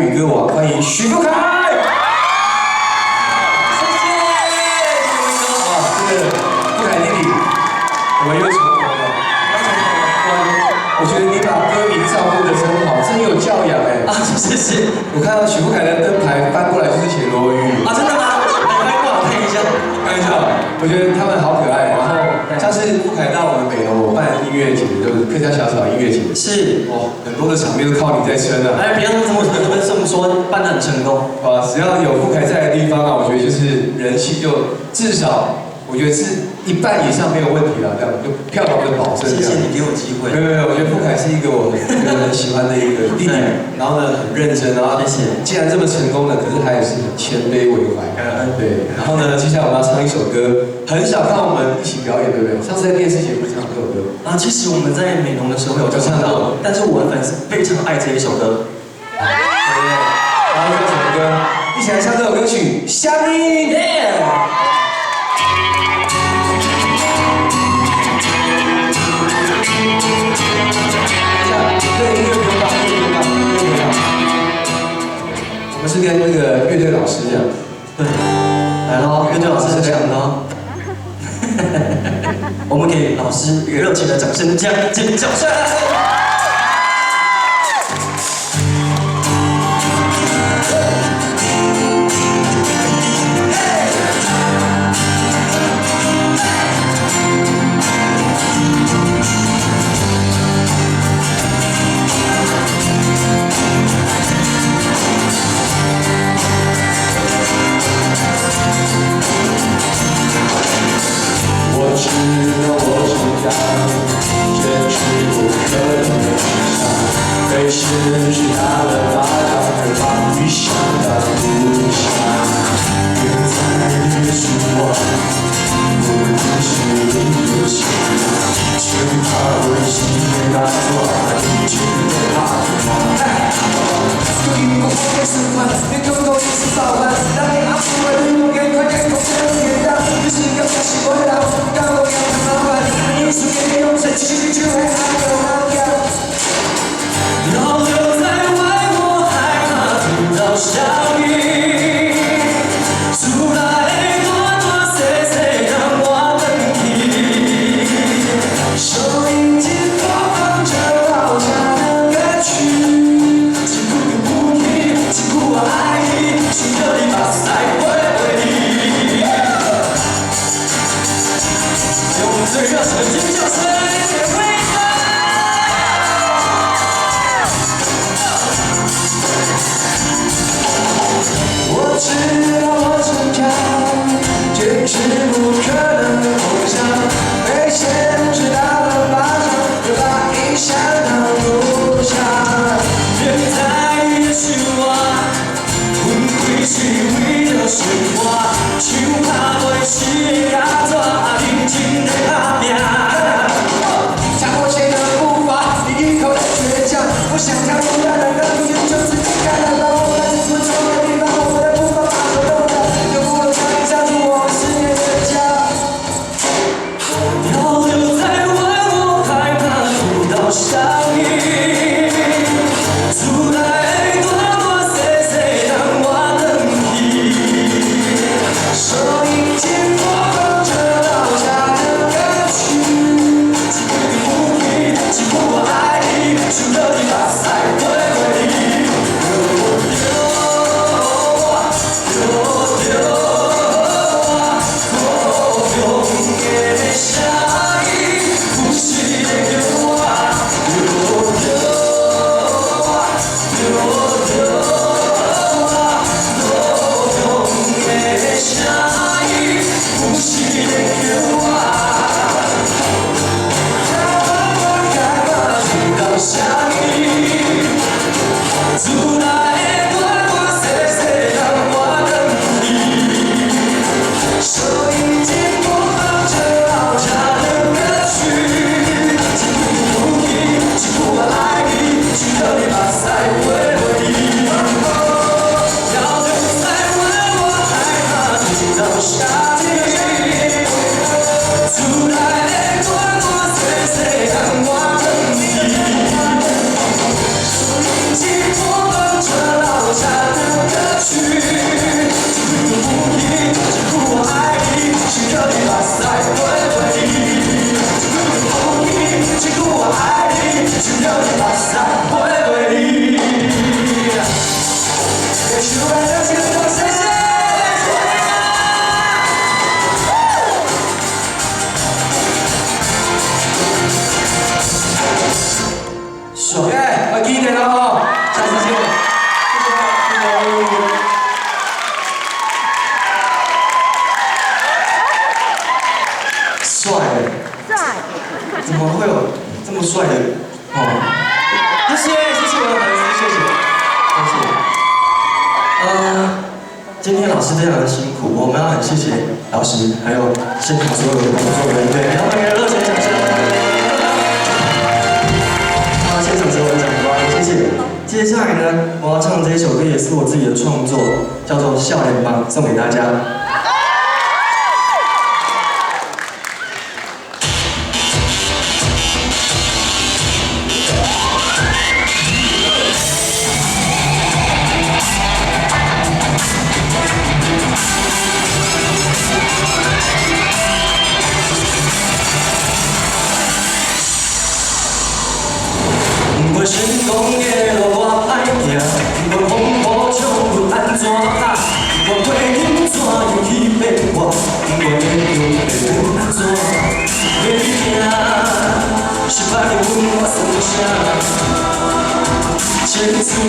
语歌王，欢迎许富凯。谢谢，这个富凯弟弟，我们又重逢了。我觉得你把歌迷照顾得真好，真有教养哎。啊，谢谢。我看到许富凯的灯牌翻过来就是写罗语。啊，真的吗？来过来看一下。看一下，我觉得他们好可爱。然后上次富凯到我们北农，我办音乐节，就是客家小草音乐节。是。哦，很多的场面都靠你在撑啊。哎，不要这么说，办得很成功。啊，只要有富凯在的地方啊，我觉得就是人气就至少。我觉得是1半以上没有问题了，这样就票房的保证。谢谢你给我机会。没有，我觉得富凯是一个我很喜欢的一个弟弟，然后呢很认真，然后谢谢。既然这么成功了，可是他也是很谦卑为怀。感恩。对，然后呢，接下来我们要唱一首歌，很少看我们一起表演，对不对？上次在电视节目唱这首歌。啊，其实我们在美浓的时候有唱到，但是我的粉丝非常爱这一首歌。对不对？然后这首歌，一起来唱这首歌曲《相依》。我们是跟那个乐队老师这样，对，来喽，乐队老师讲喽，我们给老师一个热情的掌声，尖叫声。我知道我成长，坚持不可能的梦想，被现实打了巴掌，而把理想当不想。别再约束我，不只是一个想，就怕我心被打破，已经被打破。所以我会释怀，别空口一直骚乱，让你阿不为你用眼快点口才能点到，就是要相信我的。当我要看老板，你是给你用谁去就会还有好感。老留在外，我害怕听到消息。出来多多细细让我等你。收音机播放着老家的歌曲，辛苦的不易，辛苦我爱你，心的里把赛会为你。用最热情的尖叫声给回答。我知道我成长，坚持不可能的梦想，被现实打了巴掌，就把理想当不想。别再约束我，阮开始为着生活，就怕袂是压抓，认真在打拼。么帅的哦，谢谢我的粉丝，谢谢。今天老师非常的辛苦，我们要很谢谢老师，还有现场所有的工作人员，给他们一个热情掌声。现场所有的长官，谢谢。接下来呢，我要唱这一首歌也是我自己的创作，叫做《笑脸帮》，送给大家。我成功的路我歹行，我风雨将我安怎打？我过瘾怎样去变我？我要用要安怎？要行，失败的阮我算啥？千次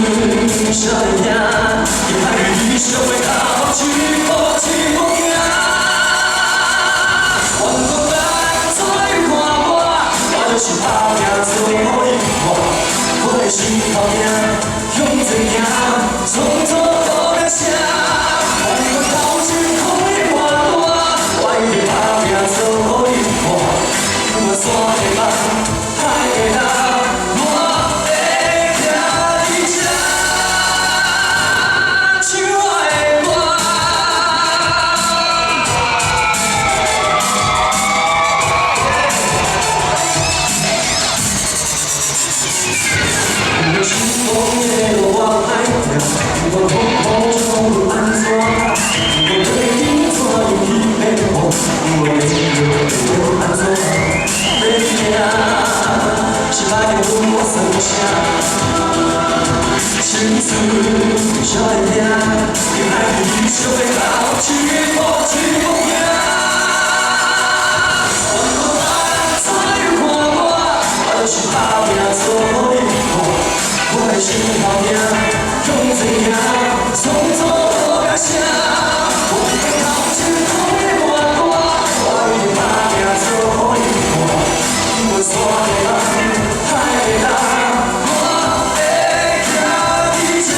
少年兄，一歹理想的头一步一步行。愿讲咱做看我就是打拼做好你我。我的心头命，向前行，创造好名声。我头前空的半段，我一定打拼做好你看。我山的梦，海的人，我会听你唱，唱我的歌。我成功的路我歹行，我风雨将我安怎打？我过瘾怎样去变我？我要要安怎？要行，失败的阮我算啥？青春少年兄，要爱理想的头一步一步行。我怎样看我就是打拼做好你看。我的心头命，向前行，创造好名声。我头前空的半段，我一定打拼做好你看。我山的梦，海的人，我会听你唱，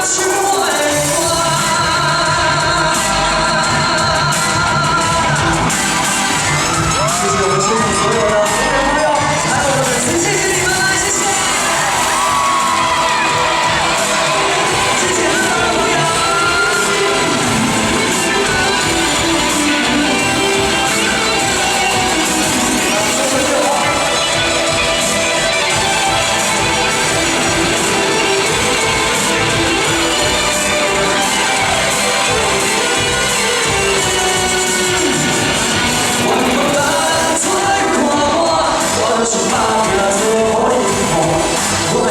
唱我的歌。谢谢我们现场所有的朋友，还有我的粉丝，谢谢你们。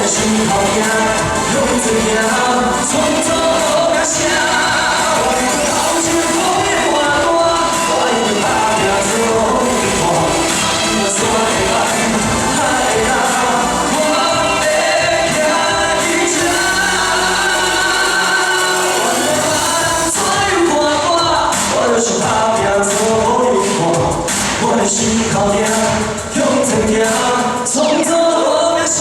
心头命，向前行，创造好名声。我头前空的半段，我一定打拼做好你看。我山的梦，海的人，我会听你唱。我怎样看我就是打拼做好你看。我的心头命，向前行，创造好名声。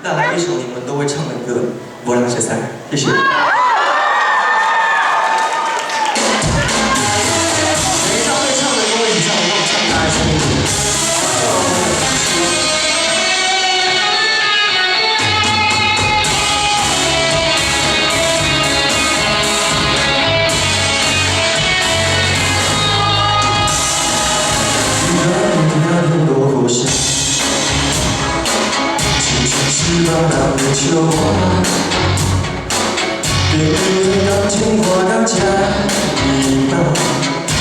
带来一首你们都会唱的歌，我让谢赛，谢谢。演唱会唱的跟我一起唱，我帮唱大家声音。多苦心，青春是到这呢吧，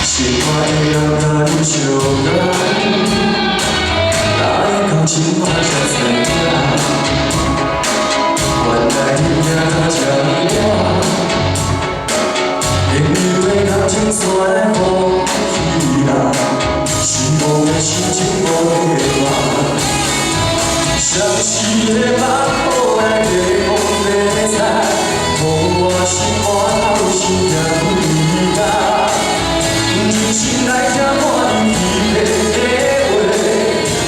心肝会让甲你相共，哪会到今晚才知影？原来你行到这呢远，朋友的感情线来风起啦，是无的心情无地话，相思的目眶来地风白菜。 我心肝头心痛离家，真心来听看你耳边的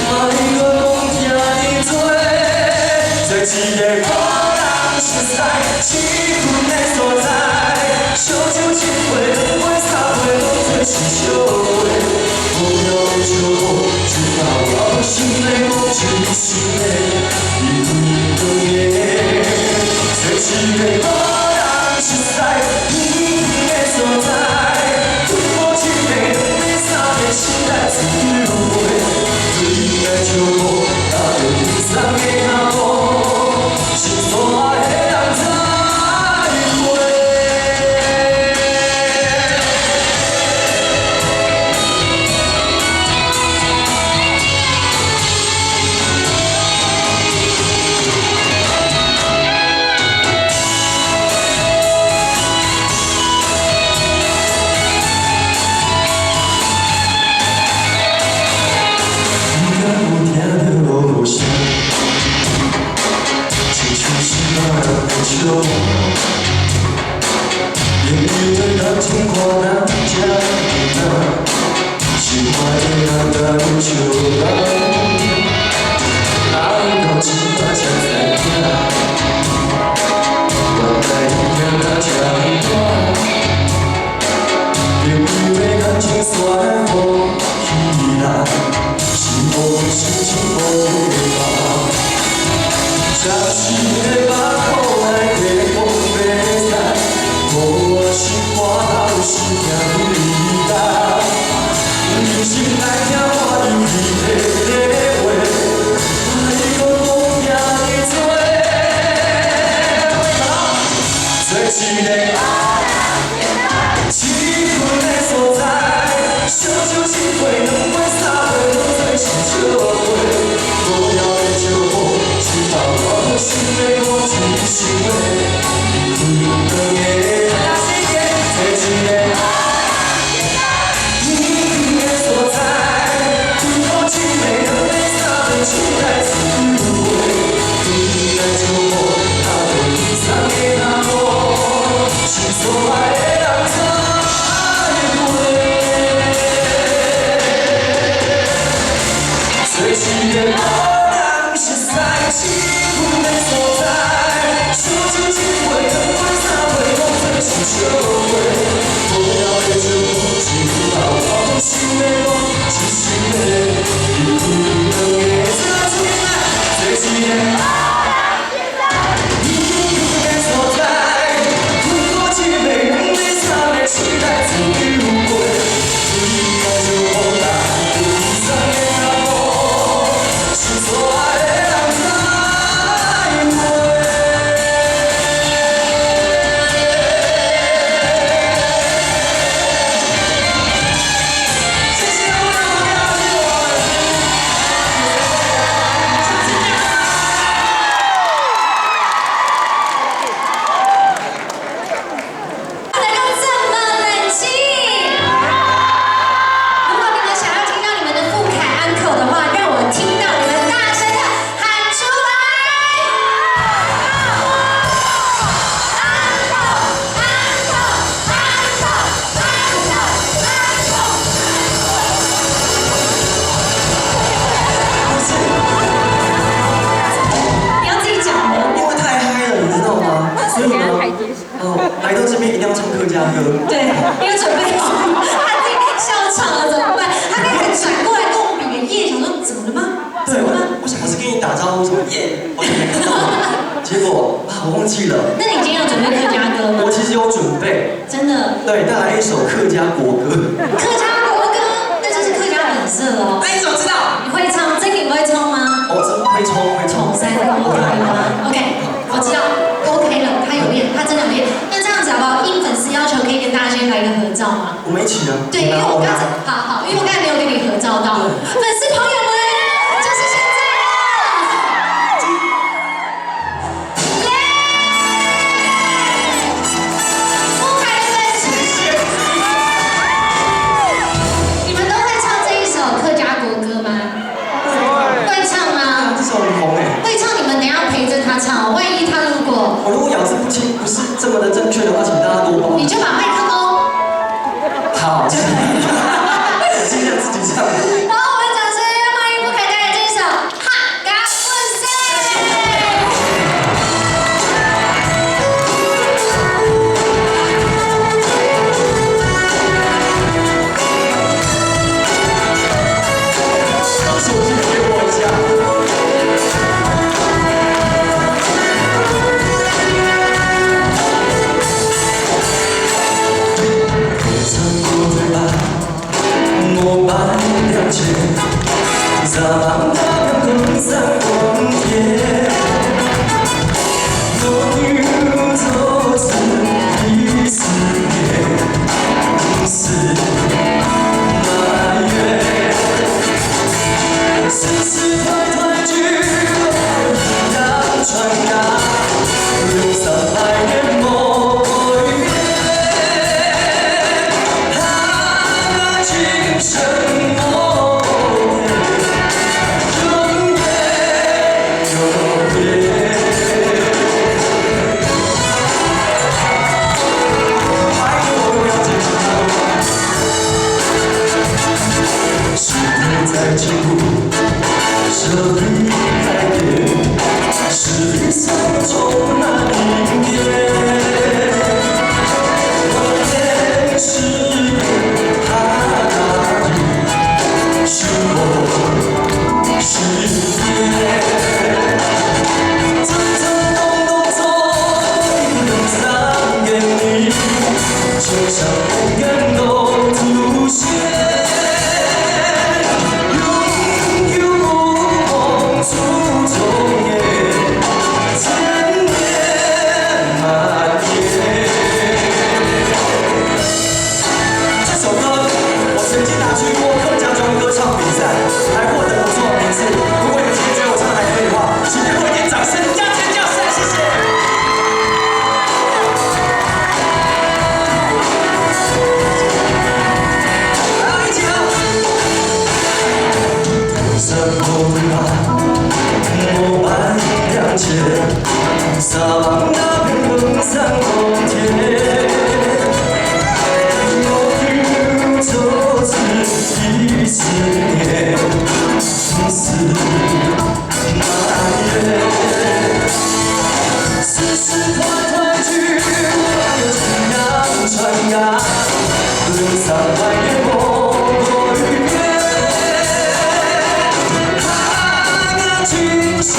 话，莫搁讲听你多。在一个无人熟悉、气氛的所在，烧酒一杯、两杯、三杯，拢做是小话。无聊的笑话，一道我心内无真心的，离开长夜，在一个无。 熟悉偏僻的所在，阮无一个、两个、三个，心内自由飞。对来笑我，踏着天上的脚步，心所爱的人再会。朋友的感情看人这呢，心怀的人甲你相共，哪会到今仔才知影？原来你行到这呢远，朋友的感情线来风起啦，是无的心情无地话，相思的目眶来地风白菜。 我心肝头心痛离家，真心来听看你耳边的话，莫搁讲听你多。做一个气氛的所在，烧酒一杯、两杯、三杯，拢做是笑话。无聊的笑话，一道我心内无真心话，离开长夜。 在一个偏僻的所在，阮无一个、两个、三个，心内自由飞。对来笑我，踏着天上的脚步，心所爱的人再会。做一个无人熟悉、气氛的所在，烧酒一杯、两杯、三杯，拢做是笑话。 无聊的笑话，一道我心的梦，真心的离开长夜。做一个偏僻的所在，阮无一个、两个、三个，心内自由飞。对来笑我，踏着天上的脚步，心所爱的人再会。 来到这边一定要唱客家歌。对，因为准备好，他自己笑场了怎么办？他刚才转过来跟我们比个耶，想说怎么了吗？对，我想我是跟你打招呼说耶，我没看到，结果啊我忘记了。那你今天有准备客家歌吗？我其实有准备，真的。对，带来一首客家国歌。客家国歌，那就是客家本色哦。哎，你怎么知道？你会唱？这个你会唱吗？我真会冲，会冲。3个 OK 吗 ？OK， 我知道 OK 了，他有练，他真的有练。那这样子好不好？应粉丝要求可以跟照吗？我们一起啊。对，因为我刚才好，因为我刚才没有跟你合照到，粉丝朋友们，就是现在了，耶！不开粉丝，你们都会唱这一首客家国歌吗？会唱吗？这首很红哎。会唱，你们等一下陪着他唱，万一他如果我如果咬字不清，不是这么的正确的话，请大家多包。你就把麦克风。好，尽量自己唱。好，我们掌声欢迎不凯带来这一首《哈嘎问世》。把手机给我一下。我把你了解，撒浪那片风散光天，我又走自一思念，是埋怨，丝丝团团聚，让传达，流散百年梦远。今生梦永远永远。爱我不要紧张，时代在进步，社会改变，是理想中那一天。我也是。是我世界，层层动动从永藏眼里，就像永远都凸显。拥有梦出中夜，千年满天。这首歌我曾经拿去过客家庄歌唱比赛，还获得不错名次。如果有些觉得我唱得还可以的话，请给我一点掌声加尖叫声，谢谢。好，一起喽！山后马，我伴两千，撒浪那片风散光天。走自一思念，是埋怨，丝丝团团聚，信仰传扬，流散百年梦远。他的今生。